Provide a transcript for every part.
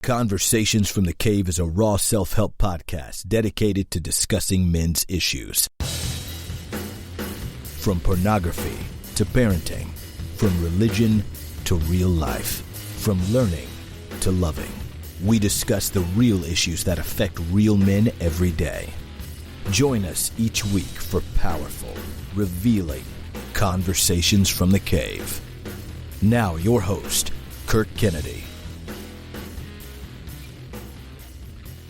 Conversations from the Cave is a raw self-help podcast dedicated to discussing men's issues. From pornography to parenting, from religion to real life, from learning to loving. We discuss the real issues that affect real men every day. Join us each week for powerful, revealing Conversations from the Cave. Now your host, Kirk Kennedy.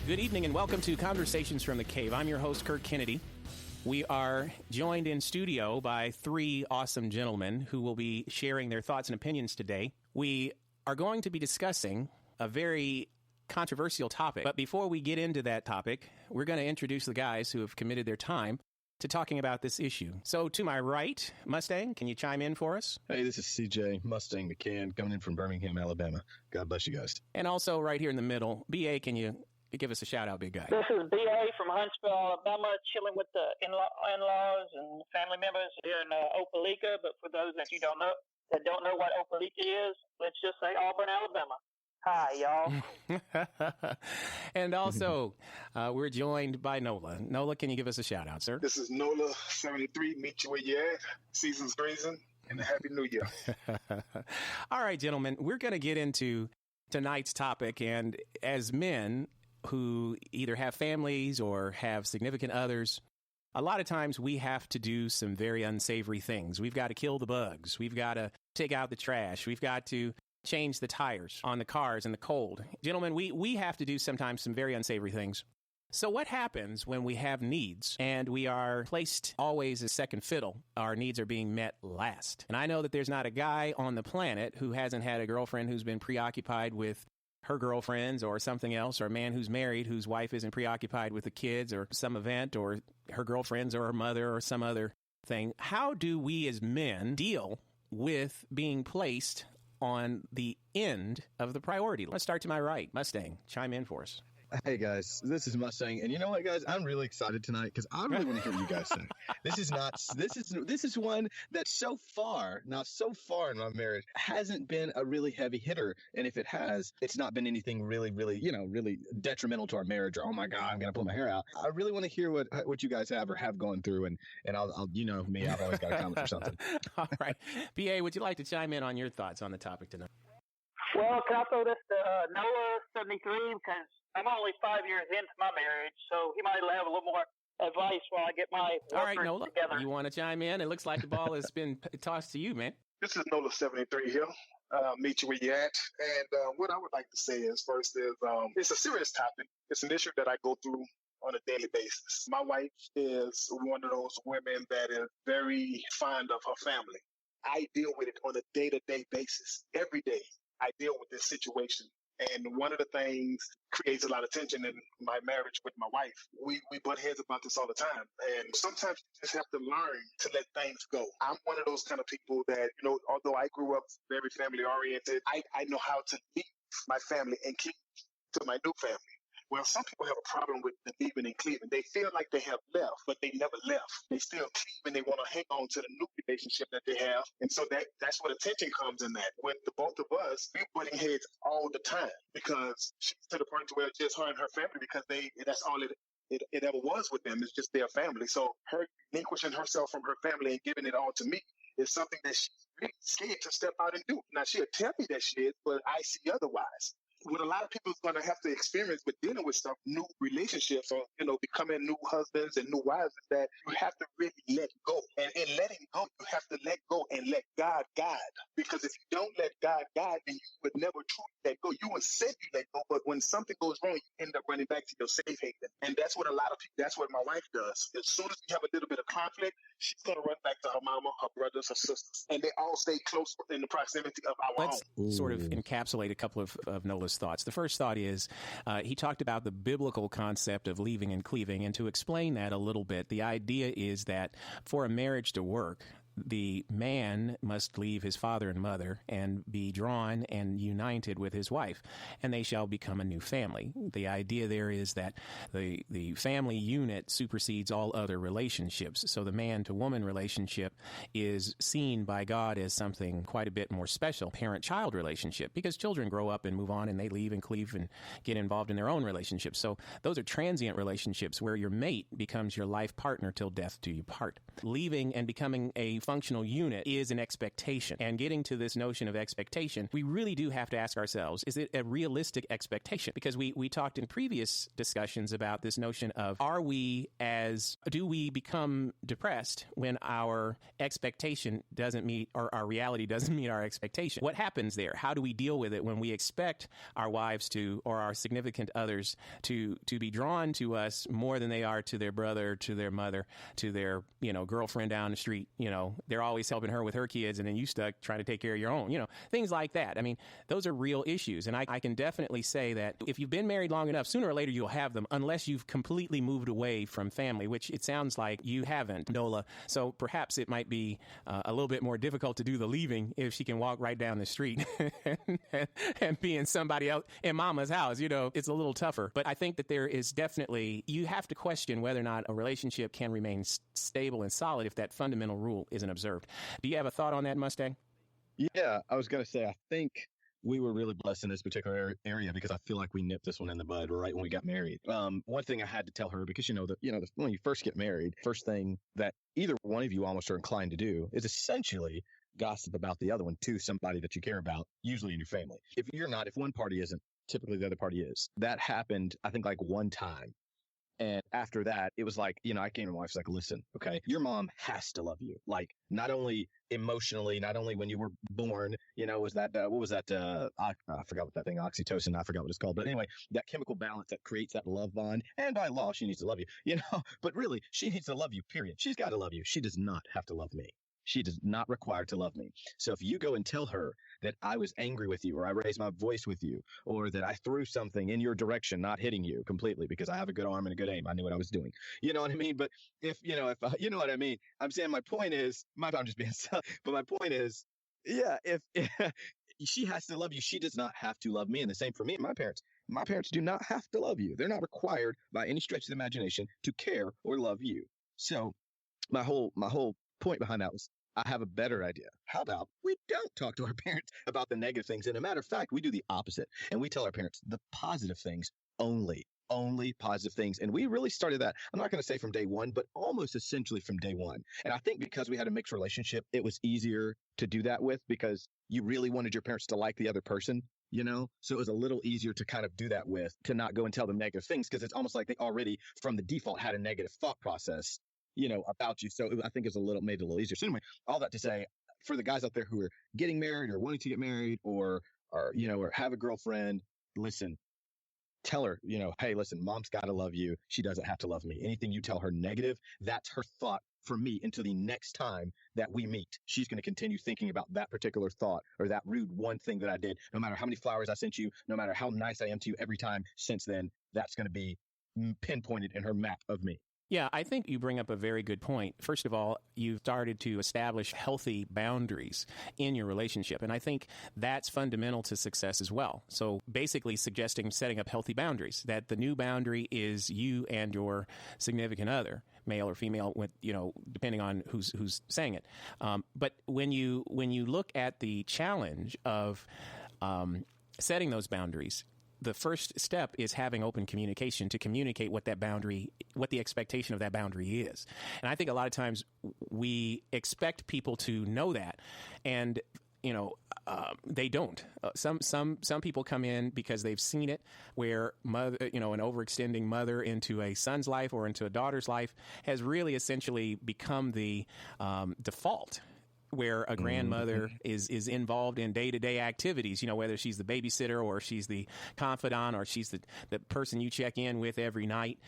Good evening and welcome to Conversations from the Cave. I'm your host, Kirk Kennedy. We are joined in studio by three awesome gentlemen who will be sharing their thoughts and opinions today. We are going to be discussing a very controversial topic. But before we get into that topic, we're going to introduce the guys who have committed their time to talking about this issue. So to my right, Mustang, can you chime in for us? Hey, this is CJ Mustang McCann coming in from Birmingham, Alabama. God bless you guys. And also right here in the middle, BA, can you give us a shout out, big guy? This is BA from Huntsville, Alabama, chilling with the in-laws and family members here in Opelika. But for those that don't know what Opelika is, let's just say Auburn, Alabama. Hi, y'all. And also, we're joined by Nola. Nola, can you give us a shout out, sir? This is Nola 73. Meet you where you at. Season's grazing, and a happy new year. All right, gentlemen, we're going to get into tonight's topic. And as men who either have families or have significant others, a lot of times we have to do some very unsavory things. We've got to kill the bugs. We've got to take out the trash. We've got to change the tires on the cars in the cold. Gentlemen, we have to do sometimes some very unsavory things. So what happens when we have needs and we are placed always as second fiddle? Our needs are being met last. And I know that there's not a guy on the planet who hasn't had a girlfriend who's been preoccupied with her girlfriends or something else, or a man who's married whose wife isn't preoccupied with the kids or some event or her girlfriends or her mother or some other thing. How do we as men deal with being placed on the end of the priority? Let's start to my right. Mustang, chime in for us. Hey guys, this is Mustang, and you know what, guys? I'm really excited tonight because I really want to hear what you guys say. This is one that so far in my marriage hasn't been a really heavy hitter, and if it has, it's not been anything really detrimental to our marriage. Or oh my God, I'm gonna pull my hair out. I really want to hear what you guys have or have gone through, and I'll you know me, I've always got a comment or something. All right, BA, would you like to chime in on your thoughts on the topic tonight? Well, can I throw this to Noah 73 because I'm only 5 years into my marriage, so he might have a little more advice while I get my all right, Nola, together. You want to chime in? It looks like the ball has been tossed to you, man. This is Nola 73 here. Meet you where you at. And what I would like to say is first is it's a serious topic. It's an issue that I go through on a daily basis. My wife is one of those women that is very fond of her family. I deal with it on a day-to-day basis. Every day I deal with this situation. And one of the things creates a lot of tension in my marriage with my wife. We butt heads about this all the time. And sometimes you just have to learn to let things go. I'm one of those kind of people that, although I grew up very family oriented, I know how to leave my family and cleave to my new family. Well, some people have a problem with the leaving and cleaving. They feel like they have left, but they never left. They still cleave and they want to hang on to the new relationship that they have. And so that's where the tension comes in that. With the both of us, we're butting heads all the time because she's to the point where it's just her and her family because that's all it ever was with them. It's just their family. So her relinquishing herself from her family and giving it all to me is something that she's really scared to step out and do. Now, she'll tell me that she is, but I see otherwise. What a lot of people are going to have to experience with dealing with stuff, new relationships or, becoming new husbands and new wives is that you have to really let go. And in letting go, you have to let go and let God guide. Because if you don't let God guide, then you would never truly let go. You would say you let go, but when something goes wrong, you end up running back to your safe haven. And that's what that's what my wife does. As soon as we have a little bit of conflict, she's going to run back to her mama, her brothers, her sisters. And they all stay close in the proximity of our home. Let's sort of encapsulate a couple of Nola's thoughts. The first thought is he talked about the biblical concept of leaving and cleaving. And to explain that a little bit, the idea is that for a marriage to work, the man must leave his father and mother and be drawn and united with his wife, and they shall become a new family. The idea there is that the family unit supersedes all other relationships. So the man-to-woman relationship is seen by God as something quite a bit more special, parent-child relationship, because children grow up and move on and they leave and cleave and get involved in their own relationships. So those are transient relationships where your mate becomes your life partner till death do you part. Leaving and becoming a functional unit is an expectation. And getting to this notion of expectation, we really do have to ask ourselves, is it a realistic expectation? Because we talked in previous discussions about this notion of, do we become depressed when our expectation doesn't meet, or our reality doesn't meet our expectation? What happens there? How do we deal with it when we expect our wives to, or our significant others to be drawn to us more than they are to their brother, to their mother, to their, girlfriend down the street? They're always helping her with her kids, and then you stuck trying to take care of your own, things like that. I mean, those are real issues. And I can definitely say that if you've been married long enough, sooner or later you'll have them, unless you've completely moved away from family, which it sounds like you haven't, Nola. So perhaps it might be a little bit more difficult to do the leaving if she can walk right down the street and be in somebody else, in mama's house. It's a little tougher. But I think that there is definitely, you have to question whether or not a relationship can remain stable and solid if that fundamental rule isn't observed. Do you have a thought on that, Mustang? Yeah, I was going to say, I think we were really blessed in this particular area because I feel like we nipped this one in the bud right when we got married. One thing I had to tell her, because when you first get married, first thing that either one of you almost are inclined to do is essentially gossip about the other one to somebody that you care about, usually in your family. If one party isn't, typically the other party is. That happened, I think, like one time. And after that, it was like, I came to my wife, like, listen, okay, your mom has to love you. Like, not only emotionally, not only when you were born, was that, what was that? I forgot what that thing, oxytocin, I forgot what it's called. But anyway, that chemical balance that creates that love bond. And by law, she needs to love you, but really, she needs to love you, period. She's got to love you. She does not have to love me. She does not require to love me. So if you go and tell her that I was angry with you, or I raised my voice with you, or that I threw something in your direction, not hitting you completely because I have a good arm and a good aim, I knew what I was doing. You know what I mean? But if you know what I mean, I'm saying my point is, I'm just being silly, but my point is, yeah, if she has to love you, she does not have to love me. And the same for me and my parents. My parents do not have to love you. They're not required by any stretch of the imagination to care or love you. So my whole point behind that was, I have a better idea. How about we don't talk to our parents about the negative things? And a matter of fact, we do the opposite. And we tell our parents the positive things only positive things. And we really started that, I'm not going to say from day one, but almost essentially from day one. And I think because we had a mixed relationship, it was easier to do that with, because you really wanted your parents to like the other person. So it was a little easier to kind of do that with, to not go and tell them negative things, because it's almost like they already from the default had a negative thought process about you. So I think it's made it a little easier. So anyway, all that to say, for the guys out there who are getting married or wanting to get married or have a girlfriend, listen, tell her, hey, listen, mom's got to love you. She doesn't have to love me. Anything you tell her negative, that's her thought for me until the next time that we meet. She's going to continue thinking about that particular thought or that rude one thing that I did. No matter how many flowers I sent you, no matter how nice I am to you every time since then, that's going to be pinpointed in her map of me. Yeah, I think you bring up a very good point. First of all, you've started to establish healthy boundaries in your relationship. And I think that's fundamental to success as well. So basically suggesting setting up healthy boundaries, that the new boundary is you and your significant other, male or female, with, depending on who's saying it. But when you look at the challenge of setting those boundaries, the first step is having open communication to communicate what the expectation of that boundary is. And I think a lot of times we expect people to know that, and they don't. Some people come in because they've seen it, where an overextending mother into a son's life or into a daughter's life has really essentially become the default, where a grandmother is involved in day-to-day activities, whether she's the babysitter or she's the confidant or she's the person you check in with every night.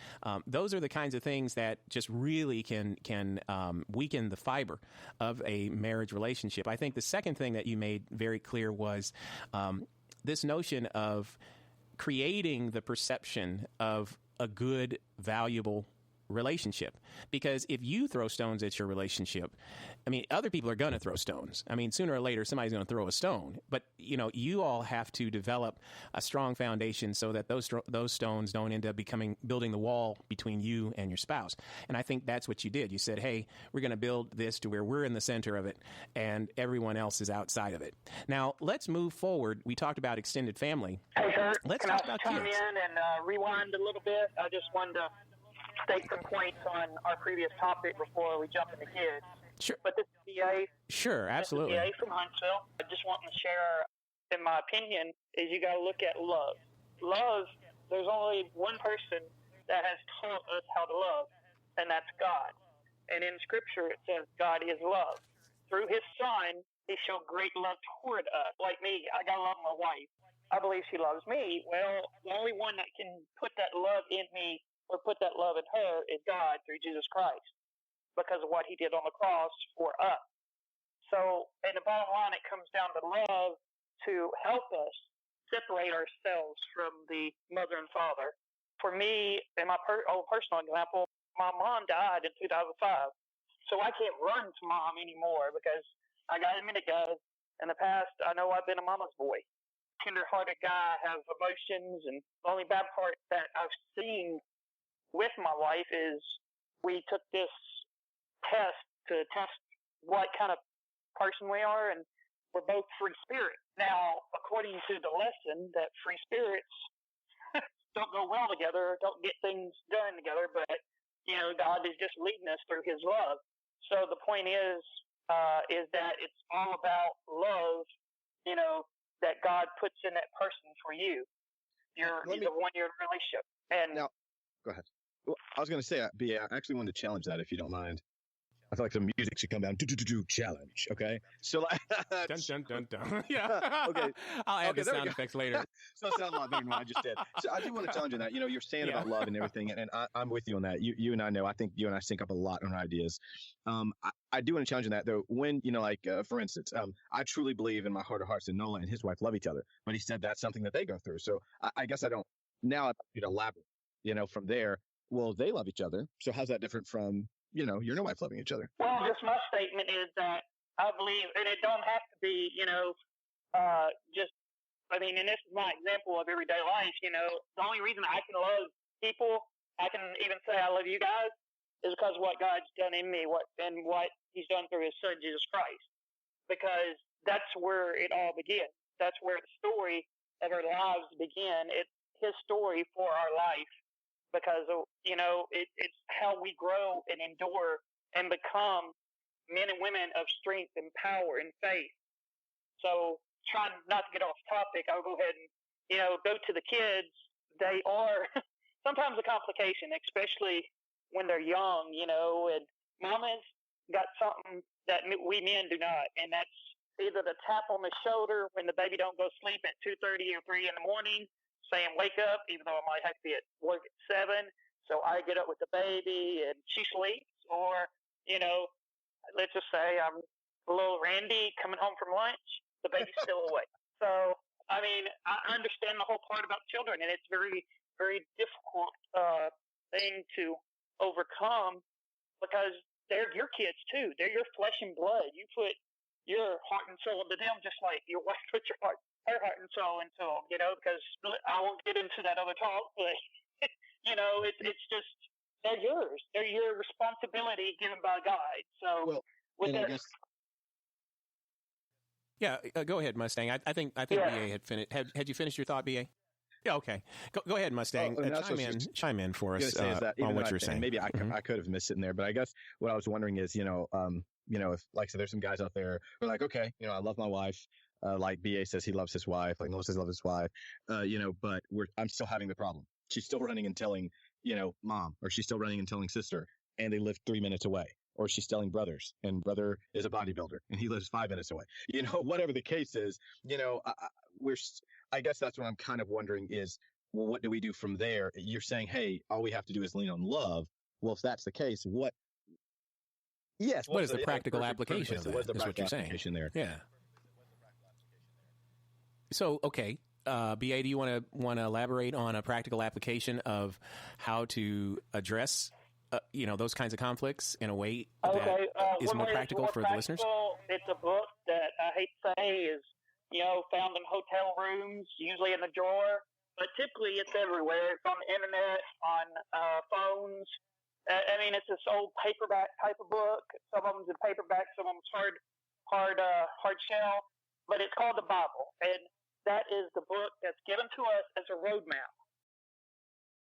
Those are the kinds of things that just really can weaken the fiber of a marriage relationship. I think the second thing that you made very clear was this notion of creating the perception of a good, valuable relationship. Because if you throw stones at your relationship, I mean, other people are going to throw stones. I mean, sooner or later, somebody's going to throw a stone. But, you all have to develop a strong foundation so that those stones don't end up building the wall between you and your spouse. And I think that's what you did. You said, hey, we're going to build this to where we're in the center of it and everyone else is outside of it. Now, let's move forward. We talked about extended family. Hey, Kurt, let's can talk I about chime kids. in and rewind a little bit? I just wanted to state some points on our previous topic before we jump into kids. Sure. But this is BA. Sure, absolutely. This is BA from Huntsville. I just want to share, in my opinion, is you got to look at love. Love, there's only one person that has taught us how to love, and that's God. And in Scripture, it says God is love. Through His Son, He showed great love toward us. Like me, I got to love my wife. I believe she loves me. Well, the only one that can put that love in me or put that love in her is God through Jesus Christ because of what He did on the cross for us. So, in the bottom line, it comes down to love to help us separate ourselves from the mother and father. For me, in my own personal example, my mom died in 2005. So I can't run to mom anymore because I got admitted, guys. In the past, I know I've been a mama's boy. Tender-hearted guy, have emotions, and the only bad part that I've seen with my wife is we took this test to test what kind of person we are, and we're both free spirits. Now, according to the lesson, that free spirits don't go well together, don't get things done together, but, God is just leading us through His love. So the point is that it's all about love, that God puts in that person for you. The one you're in a relationship. And now, go ahead. Well, I was going to say, B.A., I actually wanted to challenge that if you don't mind. I feel like the music should come down. Challenge, okay? So, like, dun dun dun dun. Yeah. Okay. I'll add the sound effects later. So it sounds a lot better than what I just did. So I do want to challenge you on that. You're saying about love and everything, and I'm with you on that. You and I know. I think you and I sync up a lot on our ideas. I do want to challenge on that though. When for instance, I truly believe in my heart of hearts that Nola and his wife love each other. But he said that's something that they go through. So I guess I don't. Now I'd like you to elaborate. From there. Well, they love each other. So how's that different from your and your wife loving each other? Well, just my statement is that I believe, and it don't have to be, and this is my example of everyday life, the only reason I can love people, I can even say I love you guys, is because of what God's done in me, what He's done through His Son, Jesus Christ. Because that's where it all begins. That's where the story of our lives begin. It's His story for our life. Because, it's how we grow and endure and become men and women of strength and power and faith. So trying not to get off topic, I'll go ahead and, go to the kids. They are sometimes a complication, especially when they're young, and mama's got something that we men do not. And that's either the tap on the shoulder when the baby don't go to sleep at 2:30 or 3 in the morning, saying, wake up, even though I might have to be at work at 7. So I get up with the baby and she sleeps. Or, let's just say I'm little Randy coming home from lunch, the baby's still awake. So, I understand the whole part about children, and it's very, very difficult thing to overcome because they're your kids too. They're your flesh and blood. You put your heart and soul into them just like your wife put her heart and soul into them, because I won't get into that other talk, but, it's just, they're yours. They're your responsibility given by God. So, I guess. Yeah, go ahead, Mustang. I think BA had finished. Had you finished your thought, BA? Yeah, okay. Go ahead, Mustang. Chime in for us on what you're saying. Maybe I could have missed it in there, but I guess what I was wondering is, if, like I said, there's some guys out there who are like, okay, I love my wife. Like BA says he loves his wife, like Noah says he loves his wife, but I'm still having the problem. She's still running and telling, mom, or she's still running and telling sister, and they live 3 minutes away. Or she's telling brothers, and brother is a bodybuilder, and he lives 5 minutes away. Whatever the case is, I guess that's what I'm kind of wondering is, well, what do we do from there? You're saying, hey, all we have to do is lean on love. Well, if that's the case, what? Yes. What is the practical application of that? Is what you're saying. There? Yeah. So, okay. BA, do you want to elaborate on a practical application of how to address those kinds of conflicts in a way Okay, that is one more way that's practical for the listeners? It's a book that I hate to say is, found in hotel rooms, usually in the drawer, but typically it's everywhere. It's on the internet, on phones. I mean, it's this old paperback type of book. Some of them's in paperback, some of them's hard shell, but it's called the Bible, and that is the book that's given to us as a roadmap